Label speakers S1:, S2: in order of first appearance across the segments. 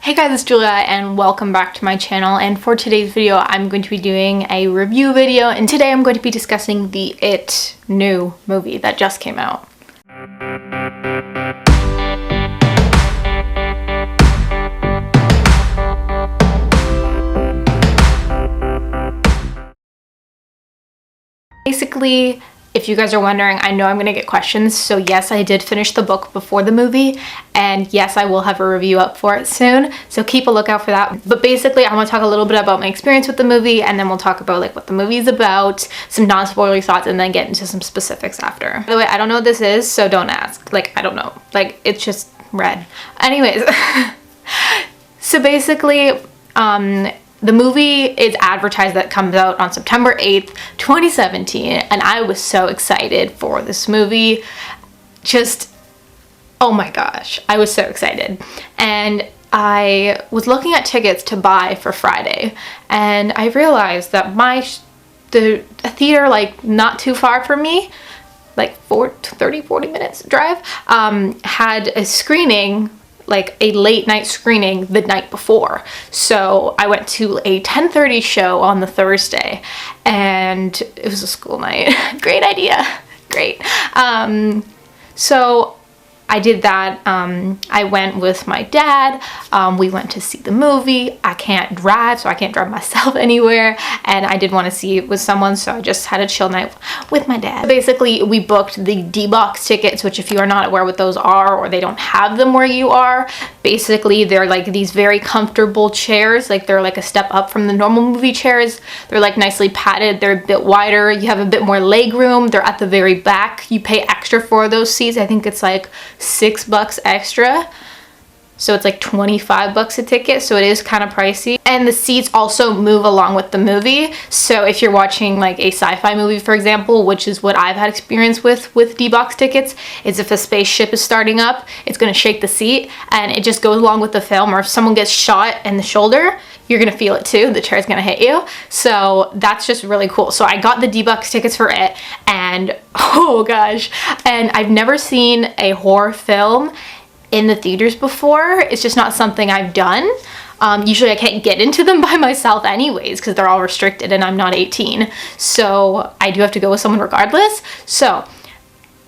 S1: Hey guys, it's Julia and welcome back to my channel, and for today's video I'm going to be doing a review video, and today I'm going to be discussing the It new movie that just came out. Basically, if you guys are wondering, I know I'm gonna get questions, so yes, I did finish the book before the movie, and yes, I will have a review up for it soon, so keep a lookout for that. But basically, I want to talk a little bit about my experience with the movie, and then we'll talk about like what the movie is about, some non-spoilery thoughts, and then get into some specifics after. By the way, I don't know what this is, so don't ask. Like, I don't know. Like, it's just red. Anyways, so basically, the movie is advertised that comes out on September 8th, 2017, and I was so excited for this movie. Just, oh my gosh, I was so excited. And I was looking at tickets to buy for Friday, and I realized that a theater like not too far from me, like 30-40 minutes drive, had a screening, like a late night screening the night before. So I went to a 10:30 show on the Thursday, and it was a school night. Great idea. Great. So I did that. I went with my dad. We went to see the movie. I can't drive, so I can't drive myself anywhere, and I did want to see it with someone, so I just had a chill night with my dad. Basically, we booked the Dbox tickets, which if you are not aware what those are, or they don't have them where you are, basically they're like these very comfortable chairs. Like, they're like a step up from the normal movie chairs. They're like nicely padded. They're a bit wider. You have a bit more leg room. They're at the very back. You pay extra for those seats. I think it's like $6 extra, so it's like $25 a ticket, so it is kind of pricey. And the seats also move along with the movie, so if you're watching like a sci-fi movie, for example, which is what I've had experience with Dbox tickets, is if a spaceship is starting up, it's going to shake the seat, and it just goes along with the film. Or if someone gets shot in the shoulder, you're gonna feel it too. The chair's gonna hit you. So that's just really cool. So I got the Dbox tickets for it, and oh gosh, and I've never seen a horror film in the theaters before. It's just not something I've done. Usually I can't get into them by myself anyways, because they're all restricted and I'm not 18. So I do have to go with someone regardless. So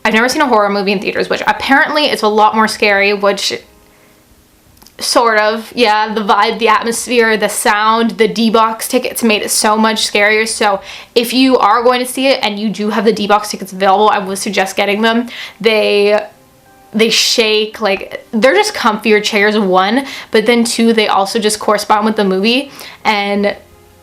S1: I've never seen a horror movie in theaters, which apparently it's a lot more scary, which sort of, yeah, the vibe, the atmosphere, the sound, the Dbox tickets made it so much scarier. So if you are going to see it and you do have the Dbox tickets available, I would suggest getting them. They shake, like, they're just comfier chairs, one, but then two, they also just correspond with the movie, and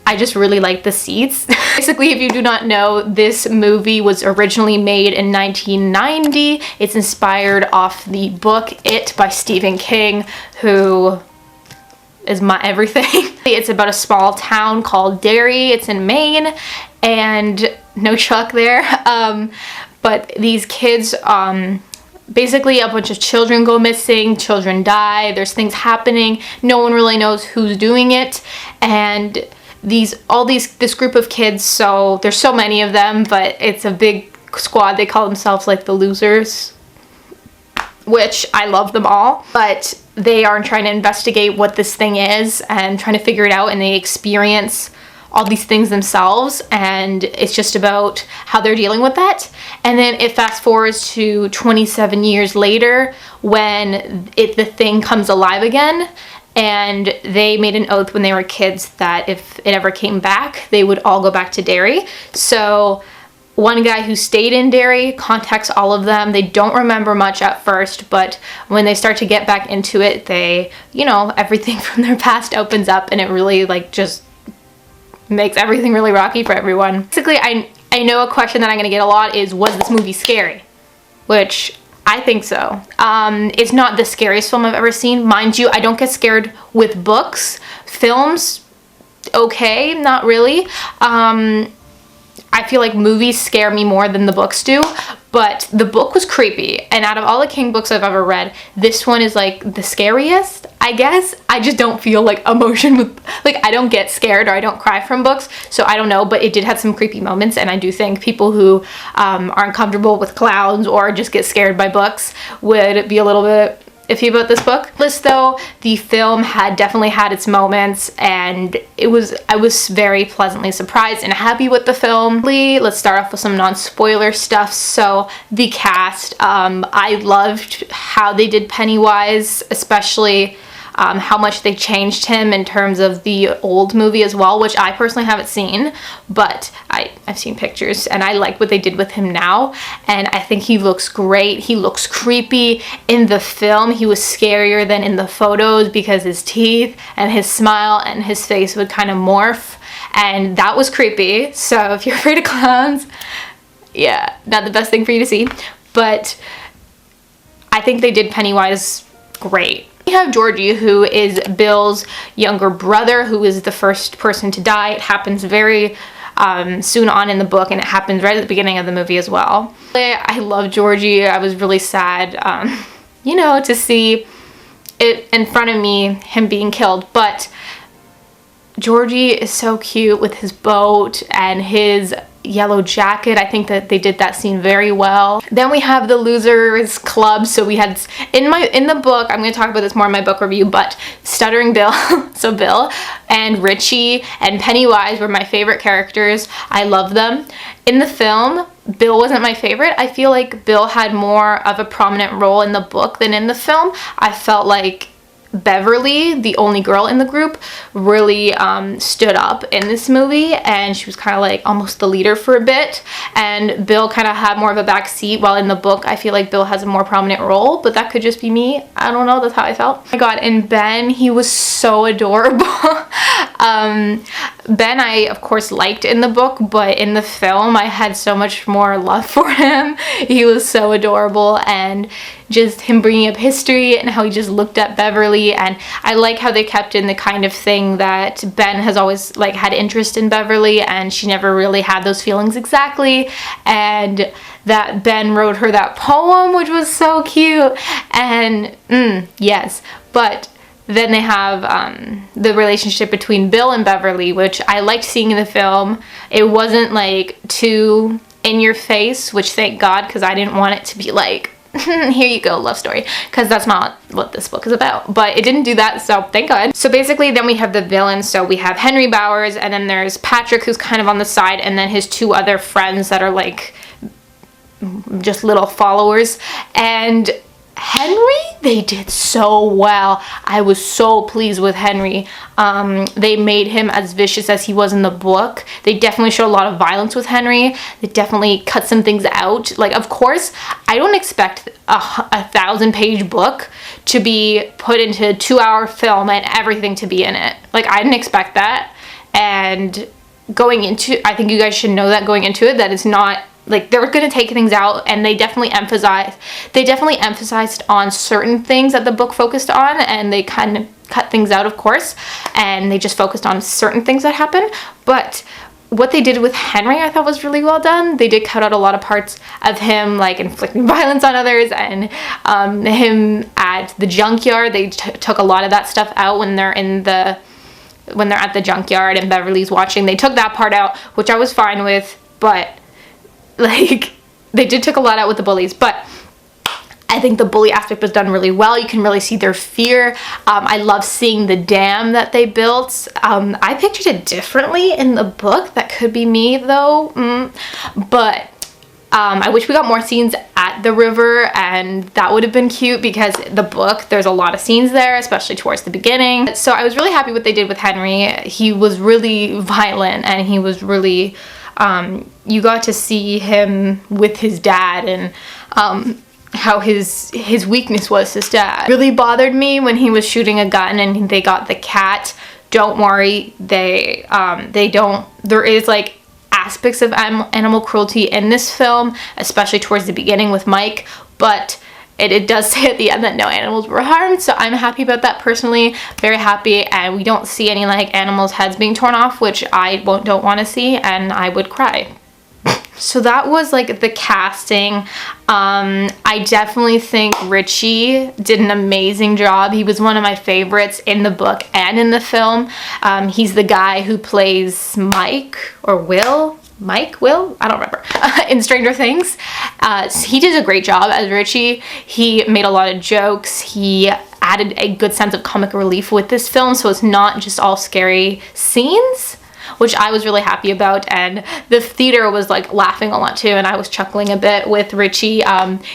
S1: I just really like the seats. Basically, if you do not know, this movie was originally made in 1990. It's inspired off the book It by Stephen King, who is my everything. It's about a small town called Derry. It's in Maine, and no Chuck there. But these kids, basically a bunch of children go missing, children die, there's things happening, no one really knows who's doing it, and this group of kids, so there's so many of them, but it's a big squad. They call themselves like the losers, which I love them all, but they are trying to investigate what this thing is and trying to figure it out, and they experience all these things themselves, and it's just about how they're dealing with that. And then it fast forwards to 27 years later when the thing comes alive again, and they made an oath when they were kids that if it ever came back, they would all go back to Derry. So one guy who stayed in Derry contacts all of them. They don't remember much at first, but when they start to get back into it, they, you know, everything from their past opens up, and it really like just makes everything really rocky for everyone. Basically, I know a question that I'm gonna get a lot is, was this movie scary? Which I think so. It's not the scariest film I've ever seen. Mind you, I don't get scared with books. Films, okay, not really. I feel like movies scare me more than the books do, but the book was creepy, and out of all the King books I've ever read, this one is like the scariest, I guess. I just don't feel like emotion with, like, I don't get scared or I don't cry from books, so I don't know, but it did have some creepy moments, and I do think people who aren't comfortable with clowns or just get scared by books would be a little bit iffy about this book. Though the film had definitely had its moments, and I was very pleasantly surprised and happy with the film. Let's start off with some non-spoiler stuff. So the cast, I loved how they did Pennywise, especially how much they changed him in terms of the old movie as well, which I personally haven't seen, but I've seen pictures, and I like what they did with him now, and I think he looks great. He looks creepy. In the film, he was scarier than in the photos because his teeth and his smile and his face would kind of morph, and that was creepy. So if you're afraid of clowns, yeah, not the best thing for you to see, but I think they did Pennywise great. We have Georgie, who is Bill's younger brother, who is the first person to die. It happens very soon on in the book, and it happens right at the beginning of the movie as well. I love Georgie. I was really sad, you know, to see it in front of me, him being killed, but Georgie is so cute with his boat and his yellow jacket. I think that they did that scene very well. Then we have the Losers Club. So we had in the book, I'm going to talk about this more in my book review, but Stuttering Bill, so Bill and Richie and Pennywise were my favorite characters. I love them. In the film, Bill wasn't my favorite. I feel like Bill had more of a prominent role in the book than in the film. I felt like Beverly, the only girl in the group, really stood up in this movie, and she was kind of like almost the leader for a bit, and Bill kind of had more of a back seat, while in the book I feel like Bill has a more prominent role, but that could just be me. I don't know, that's how I felt. Oh my god, and Ben, he was so adorable. Ben I of course liked in the book, but in the film I had so much more love for him. He was so adorable, and just him bringing up history and how he just looked at Beverly, and I like how they kept in the kind of thing that Ben has always like had interest in Beverly, and she never really had those feelings exactly, and that Ben wrote her that poem, which was so cute, and yes. But then they have the relationship between Bill and Beverly, which I liked seeing in the film. It wasn't like too in your face, which thank God, because I didn't want it to be like here you go, love story, because that's not what this book is about, but it didn't do that, so thank God. So basically then we have the villains. So we have Henry Bowers, and then there's Patrick, who's kind of on the side, and then his two other friends that are like just little followers. And Henry, they did so well. I was so pleased with Henry. They made him as vicious as he was in the book. They definitely showed a lot of violence with Henry. They definitely cut some things out. Like, of course, I don't expect a 1,000-page book to be put into a 2-hour film and everything to be in it. Like, I didn't expect that. And going into, I think you guys should know that going into it, that it's not like they're going to take things out, and they definitely emphasized on certain things that the book focused on, and they kind of cut things out, of course, and they just focused on certain things that happened. But what they did with Henry I thought was really well done. They did cut out a lot of parts of him like inflicting violence on others, and him at the junkyard. They took a lot of that stuff out when they're at the junkyard and Beverly's watching. They took that part out, which I was fine with, but like they did take a lot out with the bullies. But I think the bully aspect was done really well. You can really see their fear. I love seeing the dam that they built. I pictured it differently in the book. That could be me though. But I wish we got more scenes at the river, and that would have been cute, because the book, there's a lot of scenes there, especially towards the beginning. So I was really happy what they did with Henry. He was really violent, and he was really, you got to see him with his dad, and how his weakness was his dad. Really bothered me when he was shooting a gun and they got the cat. Don't worry, there is like aspects of animal cruelty in this film, especially towards the beginning with Mike, but it does say at the end that no animals were harmed, so I'm happy about that personally, very happy. And we don't see any like animals' heads being torn off, which I don't want to see, and I would cry. So that was like the casting. I definitely think Richie did an amazing job. He was one of my favorites in the book and in the film. He's the guy who plays Mike, or Will. Will, I don't remember, in Stranger Things. He did a great job as Richie. He made a lot of jokes. He added a good sense of comic relief with this film, so it's not just all scary scenes, which I was really happy about. And the theater was like laughing a lot too, and I was chuckling a bit with Richie.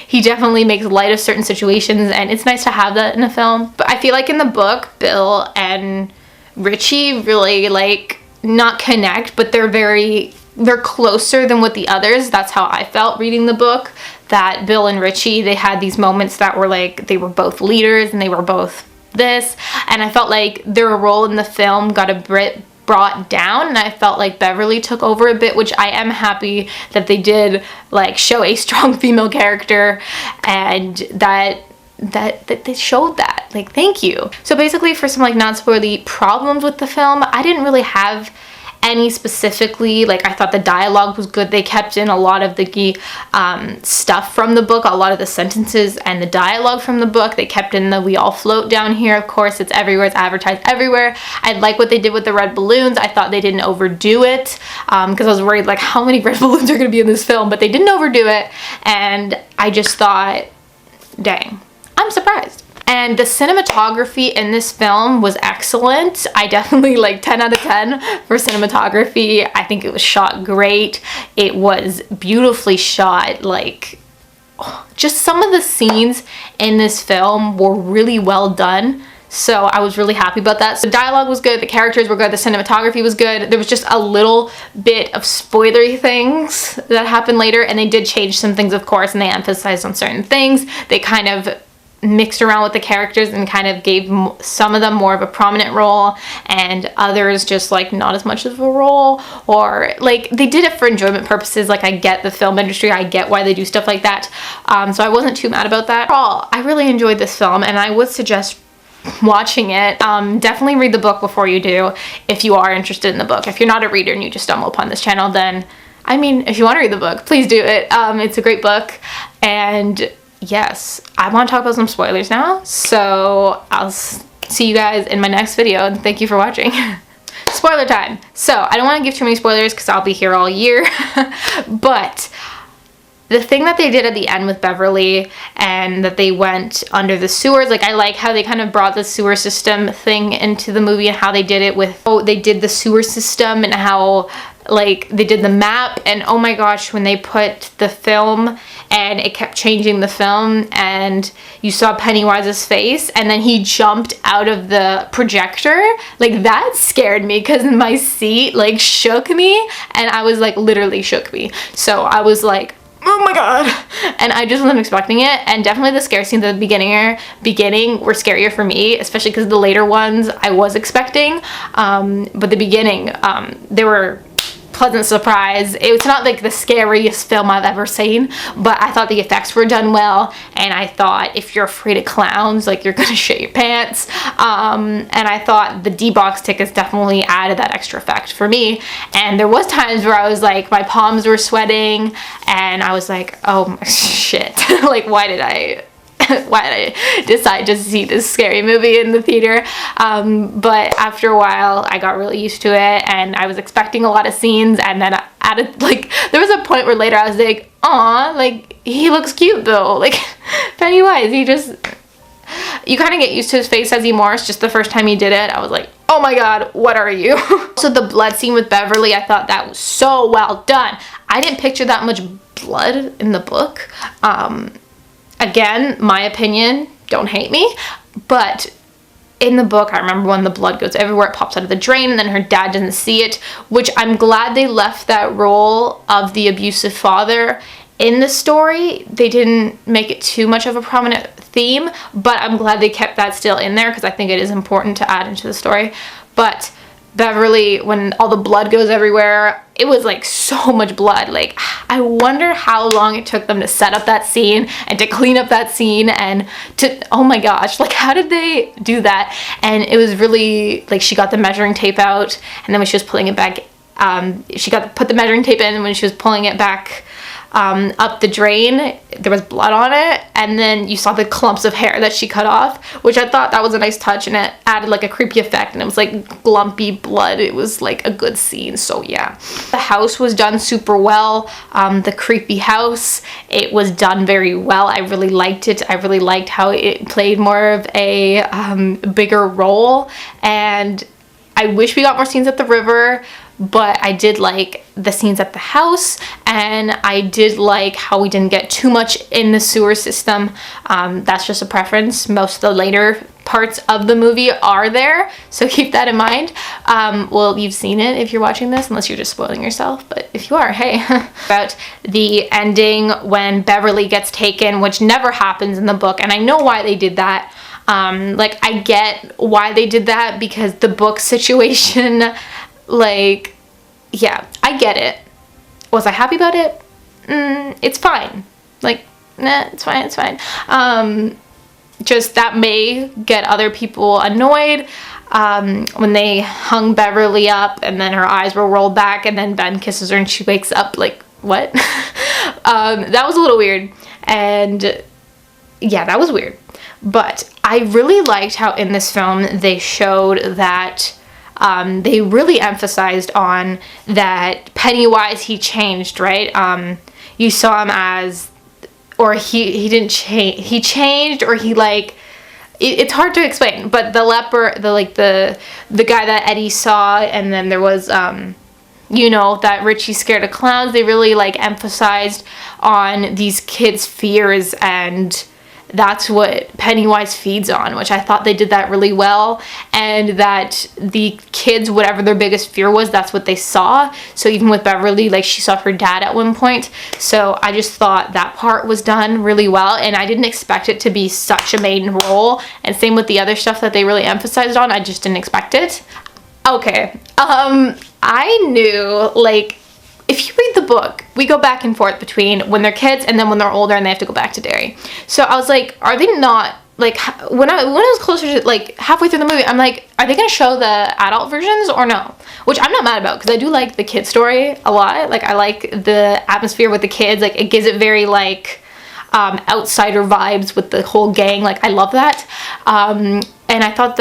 S1: He definitely makes light of certain situations, and it's nice to have that in a film. But I feel like in the book, Bill and Richie really like not connect, but they're closer than with the others. That's how I felt reading the book, that Bill and Richie, they had these moments that were like they were both leaders and they were both this, and I felt like their role in the film got a bit brought down, and I felt like Beverly took over a bit, which I am happy that they did like show a strong female character, and that they showed that. Like, thank you. So basically, for some like non-spoilery problems with the film, I didn't really have any specifically. Like, I thought the dialogue was good. They kept in a lot of the stuff from the book, a lot of the sentences and the dialogue from the book. They kept in the "we all float down here." Of course, it's everywhere. It's advertised everywhere. I like what they did with the red balloons. I thought they didn't overdo it, because I was worried like how many red balloons are going to be in this film, but they didn't overdo it, and I just thought, dang, I'm surprised. And the cinematography in this film was excellent. I definitely like 10 out of 10 for cinematography. I think it was shot great. It was beautifully shot. Like, just some of the scenes in this film were really well done. So I was really happy about that. So the dialogue was good, the characters were good, the cinematography was good. There was just a little bit of spoilery things that happened later, and they did change some things, of course, and they emphasized on certain things. They kind of mixed around with the characters and kind of gave some of them more of a prominent role, and others just like not as much of a role, or like they did it for enjoyment purposes. Like, I get the film industry, I get why they do stuff like that, so I wasn't too mad about that. Overall, I really enjoyed this film, and I would suggest watching it. Definitely read the book before you do, if you are interested in the book. If you're not a reader and you just stumble upon this channel, then I mean, if you want to read the book, please do it. It's a great book, and yes, I want to talk about some spoilers now, so I'll see you guys in my next video, and thank you for watching. Spoiler time. So I don't want to give too many spoilers because I'll be here all year, but the thing that they did at the end with Beverly, and that they went under the sewers, like, I like how they kind of brought the sewer system thing into the movie, and how they did it with, they did the sewer system, and how like they did the map. And oh my gosh, when they put the film and it kept changing the film, and you saw Pennywise's face and then he jumped out of the projector, like that scared me, because my seat like shook me, and I was like, literally shook me. So I was like, oh my god, and I just wasn't expecting it. And definitely the scare scenes at the beginning were scarier for me, especially because the later ones I was expecting, but the beginning, they were pleasant surprise. It's not like the scariest film I've ever seen, but I thought the effects were done well, and I thought if you're afraid of clowns, like, you're gonna shit your pants, and I thought the Dbox tickets definitely added that extra effect for me. And there was times where I was like, my palms were sweating, and I was like, oh shit, like, why did I decide to see this scary movie in the theater? But after a while, I got really used to it, and I was expecting a lot of scenes, and then like, there was a point where later I was like, aw, like, he looks cute though, like, Pennywise, you kind of get used to his face as he morphs. Just the first time he did it, I was like, oh my god, what are you? So the blood scene with Beverly, I thought that was so well done. I didn't picture that much blood in the book. Again, my opinion, don't hate me, but in the book, I remember when the blood goes everywhere, it pops out of the drain, and then her dad doesn't see it, which I'm glad they left that role of the abusive father in the story. They didn't make it too much of a prominent theme, but I'm glad they kept that still in there, because I think it is important to add into the story. But Beverly, when all the blood goes everywhere, it was like so much blood. Like, I wonder how long it took them to set up that scene and to clean up that scene, and to, oh my gosh, like, how did they do that? And it was really, like, she got the measuring tape out, and then when she was pulling it back, put the measuring tape in, and when she was pulling it back up the drain, there was blood on it, and then you saw the clumps of hair that she cut off, which I thought that was a nice touch, and it added like a creepy effect, and it was like lumpy blood. It was like a good scene. So yeah, the house was done super well. The creepy house, it was done very well. I really liked it. I really liked how it played more of a bigger role, and I wish we got more scenes at the river, but I did like the scenes at the house, and I did like how we didn't get too much in the sewer system. That's just a preference. Most of the later parts of the movie are there, so keep that in mind. Well, you've seen it if you're watching this, unless you're just spoiling yourself, but if you are, hey. About the ending when Beverly gets taken, which never happens in the book, and I know why they did that. Like, I get why they did that, because the book situation, like, yeah, I get it. Was I happy about it? It's fine. Like, nah, it's fine, it's fine. Just that may get other people annoyed. When they hung Beverly up and then her eyes were rolled back and then Ben kisses her and she wakes up, like, what? That was a little weird. And yeah, that was weird. But I really liked how in this film they showed that they really emphasized on that Pennywise, he changed, right? You saw him as, or he didn't change, he changed, or he like, it's hard to explain, but the leper, the guy that Eddie saw, and then there was, you know, that Richie's scared of clowns, they really like emphasized on these kids' fears, and that's what Pennywise feeds on, which I thought they did that really well, and that the kids, whatever their biggest fear was, that's what they saw. So even with Beverly, like, she saw her dad at one point, so I just thought that part was done really well, and I didn't expect it to be such a main role, and same with the other stuff that they really emphasized on, I just didn't expect it. Okay, I knew, like, if you read the book, we go back and forth between when they're kids and then when they're older and they have to go back to Derry. So I was like, are they not, like, when I was closer to, like, halfway through the movie, I'm like, are they going to show the adult versions or no? Which I'm not mad about, because I do like the kid story a lot. Like, I like the atmosphere with the kids. Like, it gives it very, like, outsider vibes with the whole gang. Like, I love that. And I thought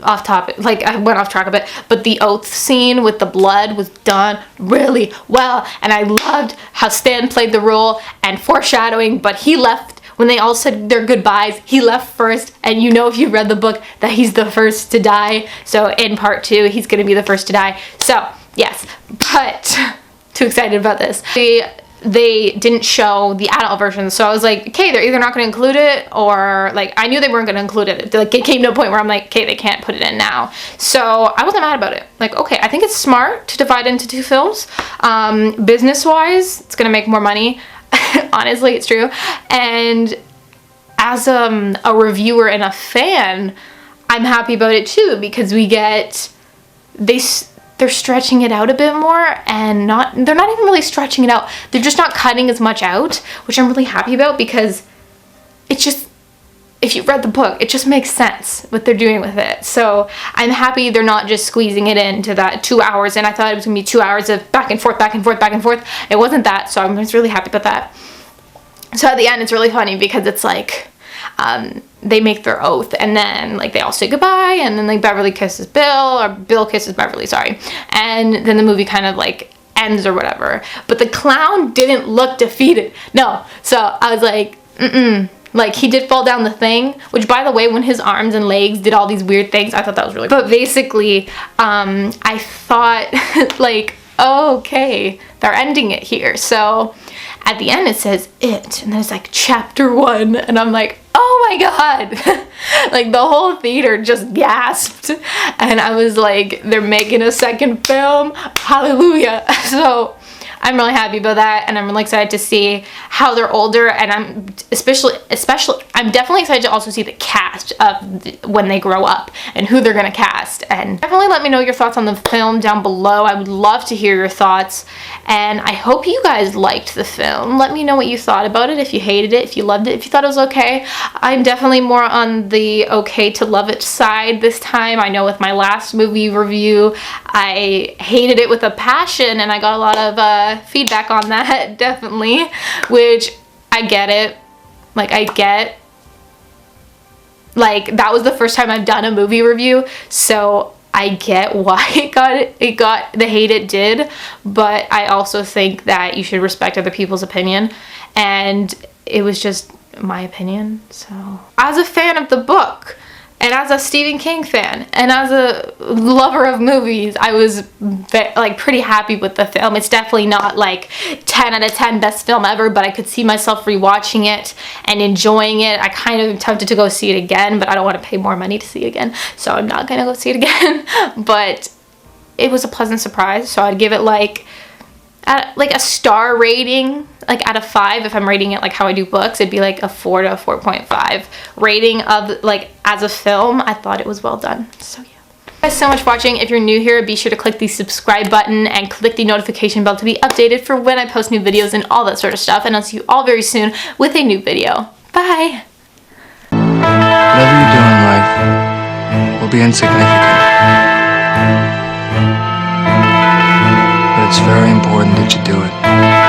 S1: off topic, like, I went off track a bit, but the oath scene with the blood was done really well, and I loved how Stan played the role and foreshadowing, but he left when they all said their goodbyes. He left first, and you know, if you read the book, that he's the first to die. So in part 2, he's gonna be the first to die. So yes, but too excited about this. They didn't show the adult version, so I was like, okay, they're either not going to include it, or, like, I knew they weren't going to include it. Like, it came to a point where I'm like, okay, they can't put it in now. So I wasn't mad about it. Like, okay, I think it's smart to divide into 2 films. Business-wise, it's going to make more money. Honestly, it's true. And as a reviewer and a fan, I'm happy about it too, because we get they're stretching it out a bit more, and they're not even really stretching it out. They're just not cutting as much out, which I'm really happy about, because it just, if you've read the book, it just makes sense what they're doing with it. So I'm happy they're not just squeezing it into that 2 hours, and I thought it was gonna be 2 hours of back and forth, back and forth, back and forth. It wasn't that, so I'm just really happy about that. So at the end, it's really funny, because it's like, they make their oath, and then, like, they all say goodbye, and then, like, Beverly kisses Bill, or Bill kisses Beverly, sorry, and then the movie kind of, like, ends or whatever. But the clown didn't look defeated. No. So I was like, like, he did fall down the thing, which, by the way, when his arms and legs did all these weird things, I thought that was really cool. But basically, I thought, like, oh, okay, they're ending it here. So at the end it says it, and then it's like chapter 1, and I'm like, oh my god. Like, the whole theater just gasped, and I was like, they're making a second film, hallelujah. So I'm really happy about that, and I'm really excited to see how they're older, and I'm especially I'm definitely excited to also see the cast of when they grow up and who they're gonna cast. And definitely let me know your thoughts on the film down below. I would love to hear your thoughts, and I hope you guys liked the film. Let me know what you thought about it, if you hated it, if you loved it, if you thought it was okay. I'm definitely more on the okay to love it side this time. I know with my last movie review, I hated it with a passion, and I got a lot of feedback on that, definitely, which I get it. Like, I get, like, that was the first time I've done a movie review, so I get why it got the hate it did, but I also think that you should respect other people's opinion, and it was just my opinion. So, as a fan of the book, and as a Stephen King fan, and as a lover of movies, I was like pretty happy with the film. It's definitely not like 10 out of 10 best film ever, but I could see myself rewatching it and enjoying it. I kind of am tempted to go see it again, but I don't want to pay more money to see it again, so I'm not gonna go see it again. But it was a pleasant surprise, so I'd give it like a star rating, like out of 5. If I'm rating it like how I do books, it'd be like a 4 to a 4.5 rating of, like, as a film. I thought it was well done. So yeah, thank you guys so much for watching. If you're new here, be sure to click the subscribe button and click the notification bell to be updated for when I post new videos and all that sort of stuff, and I'll see you all very soon with a new video. Bye.
S2: Whatever you do in life will be insignificant. But it's very important that you do it.